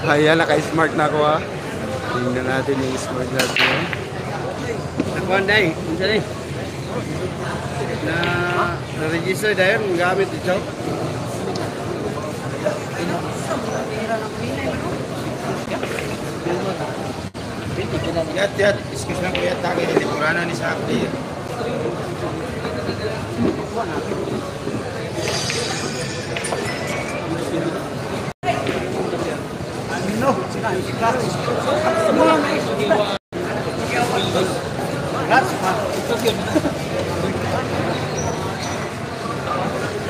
Ayan, naka-smart na ako ha. Tingnan natin yung smart natin. Nakuhan dahil, minsan eh. Na-register dahil, gamit ito. Yat, excuse lang kuya, tagay hindi kurana ni sa update.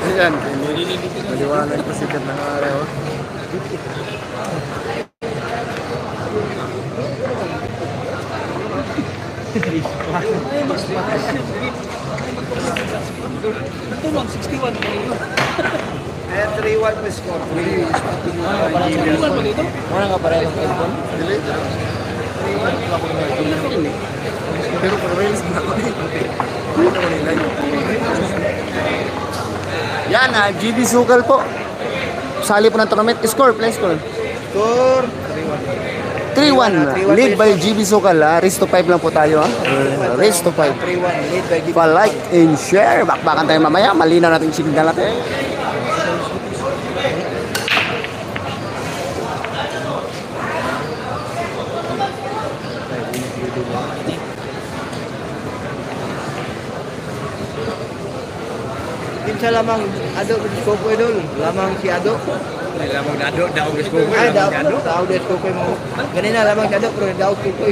Ayan, maliwanag pa sikat ng araw. Ito lang, 61. Kaya 3-1 po score. 61 pa dito? Wala nga pala yung cellphone? Dili. Pero pag-release na ako yan, GB Sukal po. Sali po ng tournament. Score, please score. Score 3-1. Lead by GB Sukal. Race to 5 lang po tayo. Race to 5. 3-1. Lead by GB. Pa-like and share. Bakbakan tayo mamaya. Malinaw natin yung signal natin. Pinsa lamang Ado Diskopo idol, lamang si Ado. Lamang Ado, daw Diskopo. Ay, daw Diskopo mo. Ganina lamang si Ado, pero daw Diskopo.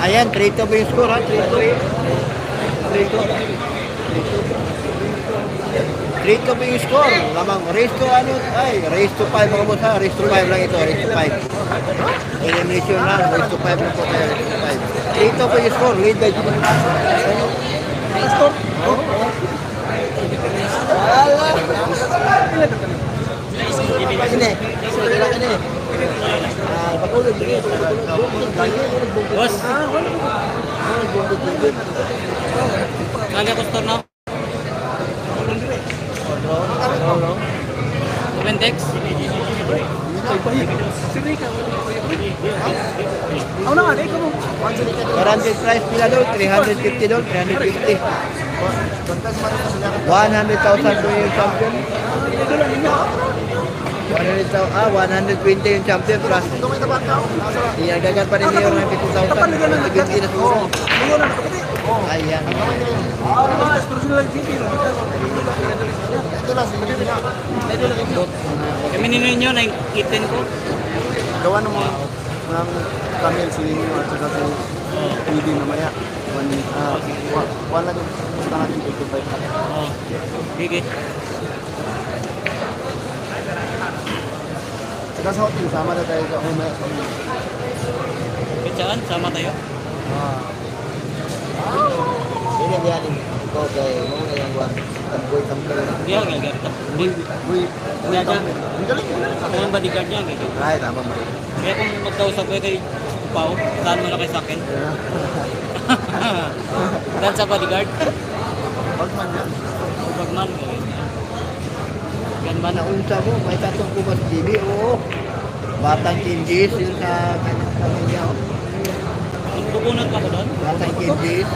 Ayan, 3-2 po yung score ha, 3-2 po yung score. Lamang race to ano, ay, race to 5 mga boss ha, race to 5 lang ito, race to 5. Elimination lang, race to 5 lang po tayo, race to 5. 3-2 po yung score, lead by Jimmy. Race to? Oo. Ini, ini. Pagulog dito. Boss. Kaya ko store na? Kumentex? Ako na nga, dahil ko mo. 400 price pila doon, $350 doon, $350. 100,000 po yung champion. 120 yung champion plus. Iyagagan pa rin yung 50,000. Nag-20 na siguro. Ayan. Kami ninyo na yung kitten ko. Gawa ng mga Camel, silingin mo at saka sa PD mamaya. Wala yung punta natin 55 na. Oo. Sige. Saka sa hotel, sama na tayo sa mamaya. Saan? Sama tayo? Ini dia ni. Kau kay mo na yang buat boy kamper. Dia nggak garta. Uy, Dia aja. Ako ang bodyguard niya. ay, tama mo. Kaya kung magkausap ko kay Pao, saan mo na kay sa akin? Dan sa bodyguard? Pagman yan. Pagman. Gan ba na? Naunsa mo, may tatong kubas TV. Oo. Batang Kinjis yung sa kanya. Bubunot ka ba doon? Batang Kinjis.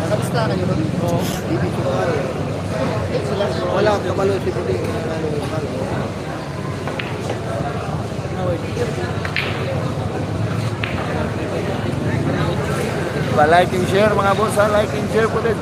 Nakabista ka nyo doon? Oo. TV Sugar. Wala, kabalo si Pudi. Pa-like and share mga boss ha, like and share po din.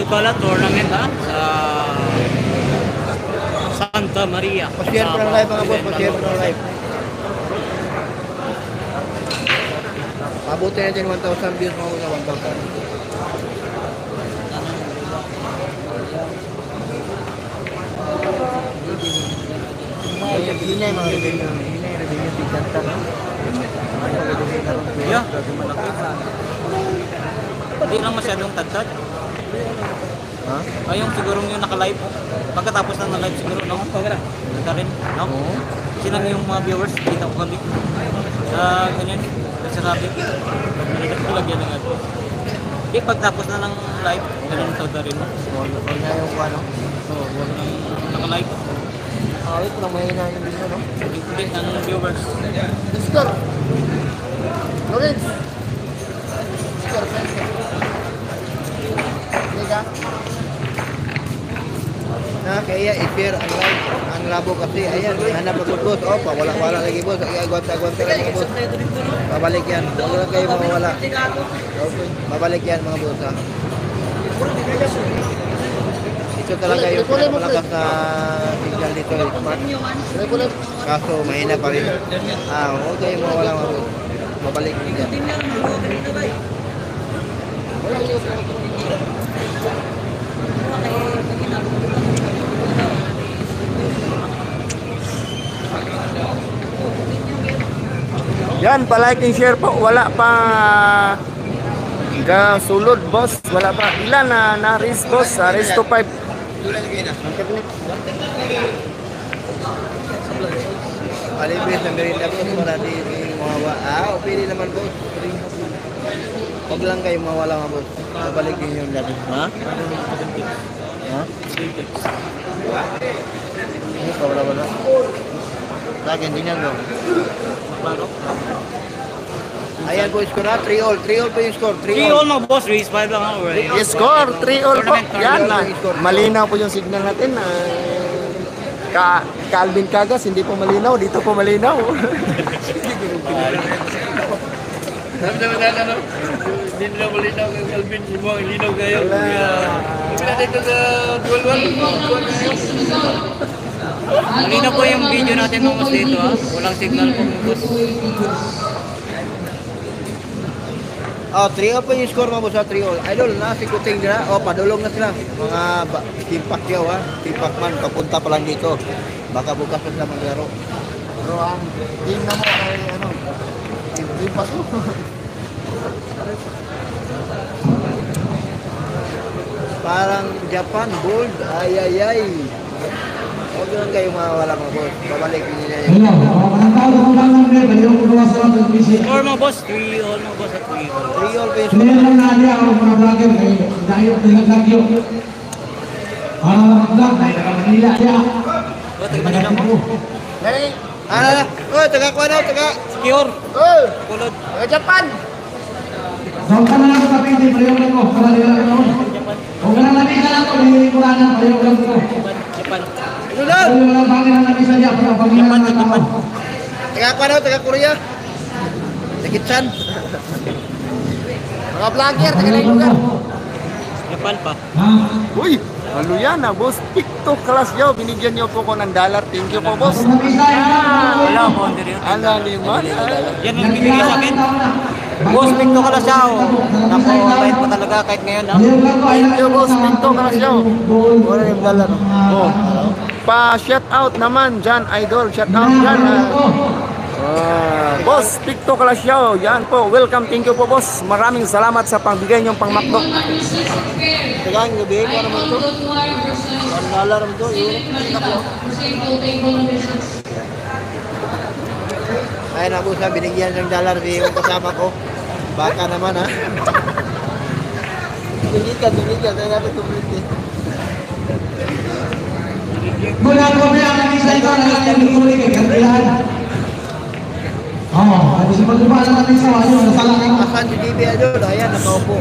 pala tournament ha sa Santa Maria. Pa-share po ng live mga boss, pa-share po ng live. Mabuti natin 1,000 views mga boss, 1,000. Hinay mga revenue. Hinay revenue tiganta na. Yeah. Hindi lang masyadong tad-tad. Ha? Ayong siguro yung naka-live. Pagkatapos na na-live siguro, no? Nagka rin, no? Sinang yung mga viewers, kita ko kami. Sa ganyan, nagsasabi. Lagyan ng ato. Eh, pagtapos na ng live, ganun tawag na rin. Huwag na yung ano. So, huwag nang naka-live. Wait lang, may hinahin din ano. Hindi ang viewers. Oscar! Lawrence! Oscar, Teka. Kaya i-share ang live, ang labo kasi. Ayan, hanap ako boss. O, pawala-wala lagi boss. Agwanta-agwanta lagi boss. Babalik yan. Huwag lang kayo mawala. Babalik yan mga boss ha. Ito talaga yung malakas na signal dito. Kaso mahina pa rin. Huwag kayo mawala mga boss. Babalik yan. Yan, palike and share po. Wala pa sulod, boss. Wala pa. Ilan na race, boss? Race to 5. Alibis na merinda boss para di mawawa. Pili naman boss. Huwag lang kayo mawala mga boss. Babalik din yung labi. Ha? Ha? Ini pa wala. Lagi din yan bro. Ayan po yung score ha. 3-all. 3-all po yung score. 3-all mga boss, race 5 lang ha. Score, 3-all po. Yan na. Malinaw po yung signal natin. Calvin Cagas, hindi po malinaw. Dito po malinaw. Hindi na malinaw kay Calvin. Mo ang linaw kayo. Sabi natin ito sa dual-dual. Malinaw po yung video natin mga boss dito ha. Walang signal po mga boss. 3-all po yung score mga boss ha. 3-all. Idol na si Kuting nila. Padulong na sila. Mga Team Pacquiao ha. Team Pacman. Papunta pa lang dito. Baka bukas pa sila maglaro. Pero ang team na mo ay ano, team pass mo. Parang Japan gold. Ay. Huwag lang kayo mawala mga boss. Babalik din nila yung Score mga boss, 3-all mga boss at 3-all. 3-all po yung score. O, taga Manila mo. Taga ko ano, taga. Secure. Kulod. Japan! Japan. Ano daw? Taga ko ano, taga Korea. Takitsan. Mga vlogger, taga na yung lugar. Japan pa. Uy, ano yan boss? TikTok class yo, binigyan niyo po ko ng $. Thank you po, boss. Wala po, hindi rin. Ano naman? Yan ang bibigay sa akin. Boss, pikto ka lang siya. Naku, bait mo talaga kahit ngayon. Ha? Thank you, boss. TikTok class yo. Wala yung $. Oh. Pa-shout out naman dyan, idol. Shout out dyan. Boss, TikTok class yo. Yan po. Welcome. Thank you po, boss. Maraming salamat sa pangbigay niyong pangmakdo. Taga ang gabi ko naman ito. $1 naman ito. Ay na boss, binigyan ng $. Yung kasama ko. Baka naman ha. Tumigil. Tayo natin tumigil. Mula ko na ang isa ito na lang yung huli kay Gabriel. At sa pagkabala natin sa wala, nasala ka. Asan si DB Adol? Ayan, nakaupo.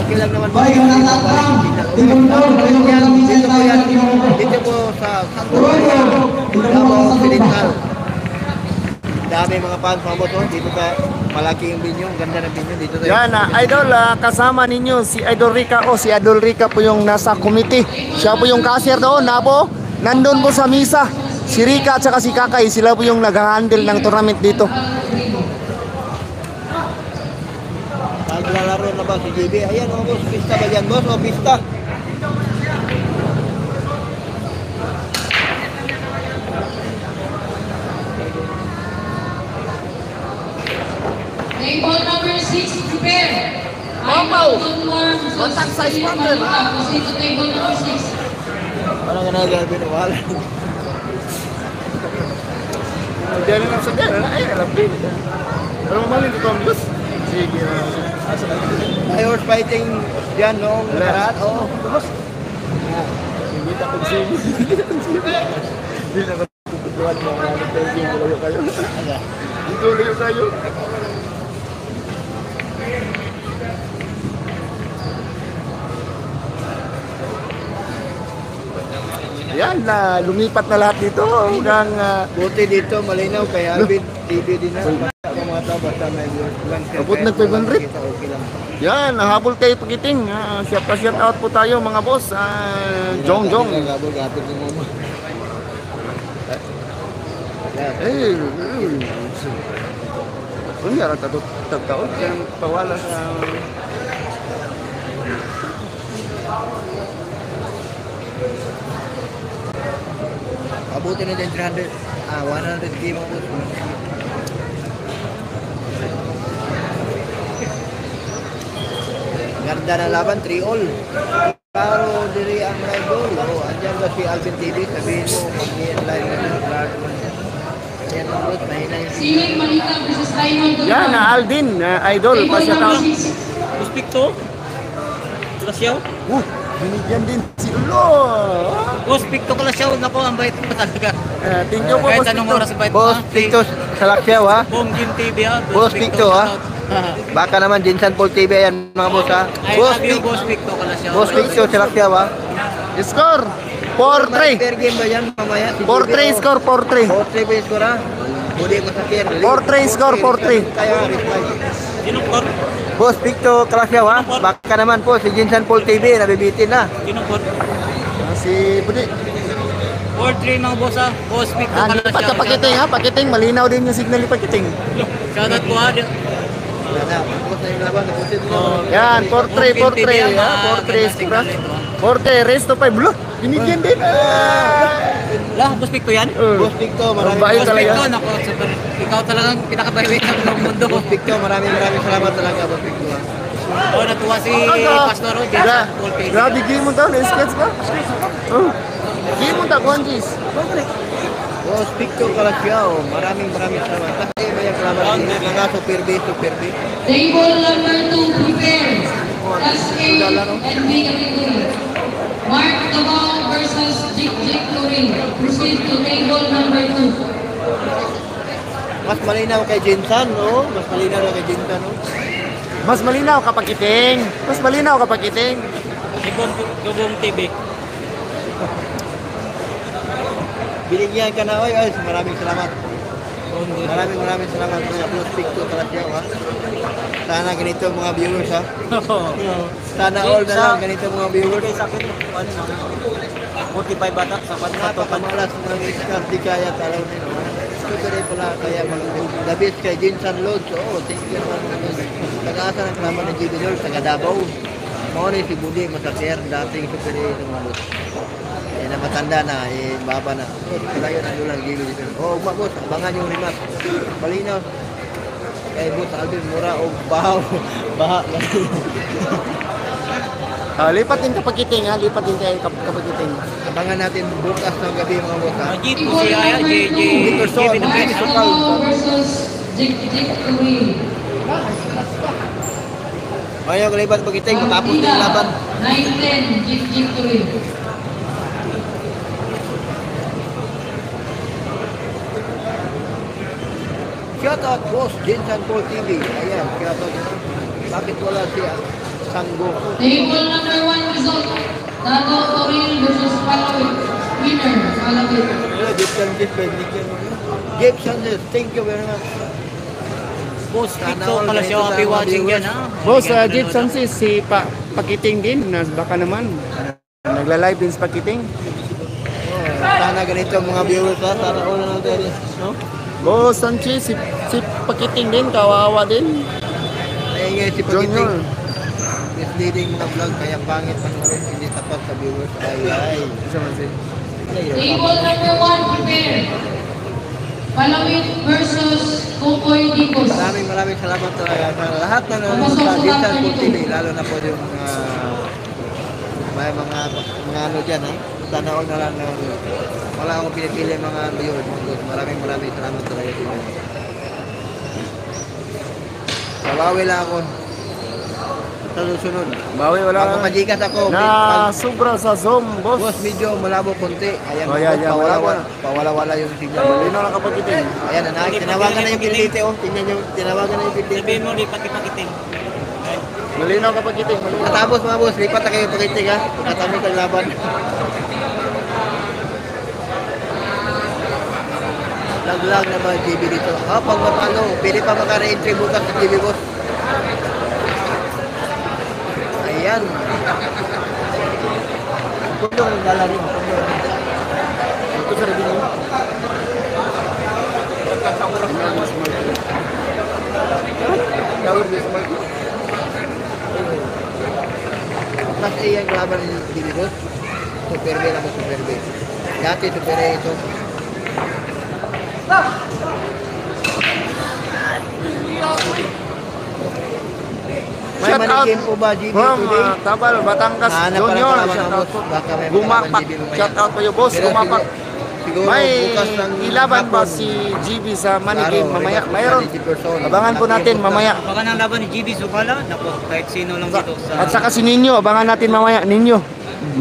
Okay lang naman. Baik, ang natang. Tingnan mo, kayo ka lang isa ito yan. Dito po sa Santo Davao Occidental. dami mga fans mga boss. Oh. Dito ka, malaki yung binyo. Ganda ng binyo. Dito tayo. Yan, Idol, kasama ninyo si Idol Rica. O, si Idol Rica po yung nasa committee. Siya po yung cashier doon. Po, nandun po sa misa. Si Rica at saka si Kakay, sila po yung nag-handle ng tournament dito. Naglalaro na ba si JB? Ayan mga boss. Pista ba yan boss? O pista? Table number 6, prepare. Wow. Contact size wonder. Proceed to table number 6. Parang ka nagagawin na wala. Diyan na sa diyan. Ay, alam din. Pero mamalin ito ang bus. Sige. May horse fighting dyan noong nakaraan. Oo. Bus. Hindi na pag sige. Hindi na magpuputuan mo. Hindi layo kayo. Dito layo kayo. Yan na, lumipat na lahat dito hanggang Buti dito, malinaw kay Alvin. TV din na. Mga tao basta may viewers lang. Abot na 500. Okay lang. yan, nahabol kayo pagiting. Shout out po tayo mga boss. Jong. Gabol-gabol ni Momo. Eh, kunya ra tagtaon kaya pawala sa Abutin na din 300. 100k mga boss. Ganda na laban, 3-all. Pero diri ang live goal. Andyan ba si Alvin TV? Sabihin mo, mag-i-live na lang. Ayan mga boss, mahina yung Siling Malita versus Diamond Guzman. yan, Aldin, idol, Table pa-shout number out. 6. Prospecto. Lasyaw. Binigyan din si Ulo. Prospecto ko lasyaw. Nako, ang bait mo talaga. Thank you po, Kahit boss. anong Tito. oras bait mo. Boss Pictos sa Laksyaw ha. Home Gym TV ha. Boss Picto, ha? Baka naman Jinsan Paul TV ayan mga boss ha. I love you, Boss Picto ko lasyaw. Boss Picto sa Laksyaw ha. Score 4-3. Fair game ba yan mamaya? 4-3 score, 4-3. 4-3 ba yung score ha? Budi masakir. 4-3 score, 4-3. Kaya reply. Sinong kor? Boss Picto Kalasyaw ha. Baka naman po si Jinsan Paul TV nabibitin na. Sinong kor? Si Budi. 4-3 mga boss ha. Boss Picto ko Lipat lasyaw. ka pakiting ha, pakiting. Malinaw din yung signal ni pakiting. Shoutout po ha. Wala. Boss na yung laban. Napusin mo. Yan, 4-3, 4-3. 4-3 score ha. 4-3, race to 5. Lo, binigyan din. Lah, Boss Picto yan? Boss Picto, Mabait maraming Boss talaga. Picto, nako, super. Ikaw talagang pinakabaywit ng buong mundo. Boss Picto, maraming salamat talaga Boss Picto ha. Oh, natuwa si Pastor Rod. Grabe, game mo daw. Na-sketch ka? Game mo daw, Conjis. Boss Picto Kalasyaw, maraming salamat. Kasi may salamat din mga super B. Table number 2, prepare. Class A and B category. Mark Davao versus Jik Turing. Proceed to table number 2. Mas malinaw kay Jinsan, no? Mas malinaw na kay Jinsan, no? Mas malinaw kapag iting. Mas malinaw kapag iting. Gubong TV. Binigyan ka na, oy, maraming salamat. Maraming salamat sa Boss Picto Kalasyaw, ha? Sana ganito ang mga viewers, ha? Sana all na lang ganito ang mga viewers. Sa akin, ano na? 45 bata sa Napakamalas ng Iskas di kaya talaw nila. Ito rin pala kaya mag-dabis kay Jinsan Lods. Oo, thank you naman. Nag-aasa ng kalaman ng GB Lods, taga Davao. Mga rin si Budi, masakir, dating super ng mga Lods. Eh, na matanda na, baba na. Kaya na doon lang GB Lods. Oo, umabot, abangan yung remat. Malinaw. Kay Boss Alvin, mura o baha. Lipat din kapag iting ha. Lipat din kayo kapag iting. Abangan natin bukas ng gabi mga boss, ha? Jeep po si Aya, JB na Mark Davao versus Jik Turing. Ayaw kalibat pagiting, matapos na yung laban. 9-10, Jik Turing. Shout out boss, Jinsan Paul TV. Ayan, shout out yun. Bakit wala siya? Sanggo. Table number 1 result. Dato Toril versus Palawit. Winner, Palawit. Jeep Sanchez, Jeep Sanchez, thank you very much. Boss, Sana Pito all pala siya. ganito Happy sa mga watching viewers. yan, ha? Boss, Bigyan ka Jeep na, Sansis, si Pakiting din, baka naman. Nagla-live din sa Pakiting. Sana ganito ang mga viewers ha. Sana all na natin. No? Boss Sanchez, si Pakiting din, kawawa din. Naingay si Junior. Pagiting. Misleading mga vlog, kaya pangit panoorin, hindi tapat sa viewers. Ay. Table number 1, prepare. Palawit versus Kukoy Digos. Maraming salamat talaga sa lahat na nanonood sa Digital Pool TV, lalo na po yung may mga ano dyan ha. Sana all na lang na wala akong pinipili mga viewers. Maraming salamat talaga sa inyo. Kawawi lang ako. Sa susunod. Bawi, wala. Magpapajikas ako. Na sobra sa Zoom, boss. Boss, medyo malabo konti. Ayan, Oh, yeah, yeah, pawala-wala yung signal. Lino lang Pakiting. Ayan, anak, tinawagan na yung PLDT, oh. Tingnan nyo, tinawagan na yung PLDT. Sabihin mo, lipat ipakiting. Malinaw ka Pakiting. Matapos mga boss, lipat na kayo pakitig ha. Katamit ang laban. Lag-lag na ba GB dito? Pag mapano, pili pa maka-re-entry bukas sa GB boss. Ayan. Pundo ang dala rin. Ito sa rin. Mas iyan laban ng GB boss. Super B naman Super B. Dati Super A ito. May Shout out manigim po ba GB from today? Tabal, Batangas Hanap pa lang Junior. mga Shout out boss. po. Baka may Gumapak. mga GB mamaya. Shout out po yung boss, Pero Gumapak. siguro May bukas ng ilaban ba hapon. si GB sa Manigim Klaro, mamaya? rematch Mayroon. ni Jefferson. Abangan po natin mamaya. Baka ng laban ni GB Zubala, naku, kahit sino lang dito sa... At saka si Ninyo, abangan natin mamaya. Ninyo.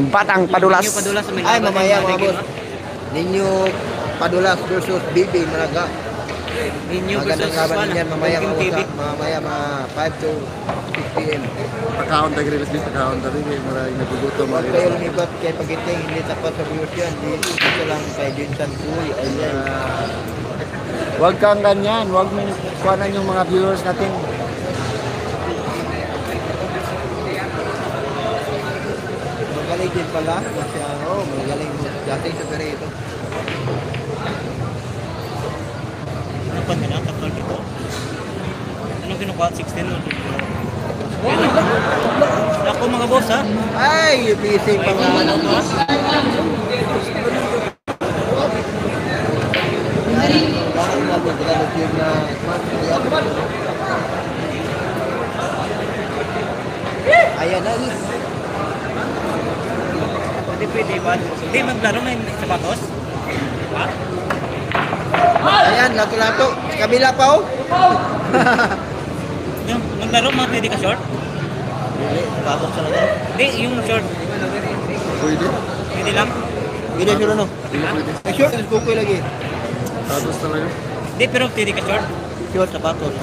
Batang Padulas. Ninyo Padulas sa may Ay, laban mamaya ng mga Manigim, boss. Ninyo Padulas versus BB Maraga. ha? Ninyo Magandang versus laban Wala. yan mamaya Manigim TV. mamaya mga 5 to 6 p.m. Pagkaon tayo release dito, pagkaon tayo rin. Maraming nagugutom. Huwag kayo lumibat kay Pagiting, hindi tapat sa viewers yan. Dito lang kay Vincent Puy. Ayan. Huwag kang ganyan. Huwag mong kuhanan yung mga viewers natin. Magaling din pala. Kasi magaling mo. Dating super ito. Dapat ka na, tatol dito. Anong kinukuha? 16 mo. Naku mga boss, ha? Ay, busy pa nga. Ano to, ha? Bakit nga po tagalog yun na ayan na. Pwede ba? Hindi, maglaro may sapatos. Ha? Ayan, lato-lato. Sa kabila pa oh. Yung maglaro, mga pwede ka short? Hindi, pasok sa lato. Hindi, yung short. Pwede. Pwede lang. Hindi sila no. May short, kukoy lagi. Tapos talaga. Hindi, pero pwede ka short. Short, sapatos.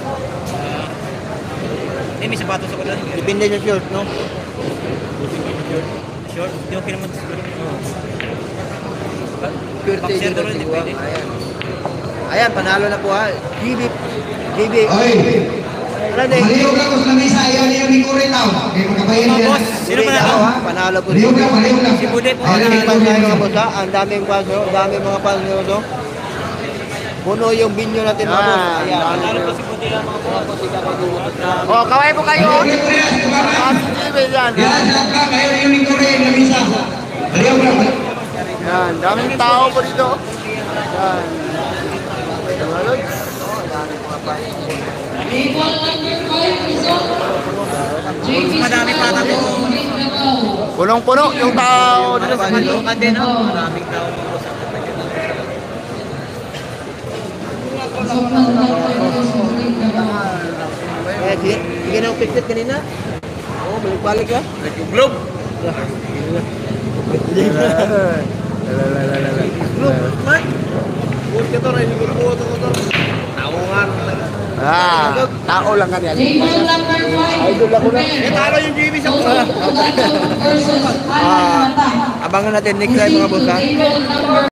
Hindi, may sapatos ako doon. Depende sa short, no? Short, hindi okay naman siguro. Short, Boxer dito ko rin, hindi siguro. pwede. Ayan. Ayan, panalo na po ha. GB. Oy, Ano din? maliw lang ko sa lamesa, ayaw niyo ni Kurin tao. Kaya magkabayan Mga niya. boss, sino pa Ako, na? ha? Panalo po. Maliw lang. Si Bude po. Ayaw Ang ni daming Kurin mga tao. boss ha. Ang daming paso. Ang daming mga paso. Puno yung binyo natin mga boss. Ayan. Panalo pa si Bude lang mga boss. Oh, kaway po kayo. Ayaw ni Kurin, di ba? Ah, si GB yan. Yan, sarap lang. Ayaw niyo ni Kurin, lamesa. Maliw lang. Yan, daming tao po dito. Yan. Mga lods. Table number 5, result. JP Madami pa Sumalo tayo. versus Mindanao. Punong-puno yung tao dito sa kanto. Tukan din, ha? Maraming tao mga boss. Pasok ng tatlo versus Mindanao. Sige na ang picture kanina. Oo, balik-balik ha. Globe. Man. Buot ka to, rin. Siguro buot ako to. Tawungan. Ah, tao lang kanya. Table number 5, prepare. Talo yung GB sa Joseph Culato versus Alan Mata. Abangan natin next time mga boss ha. Table number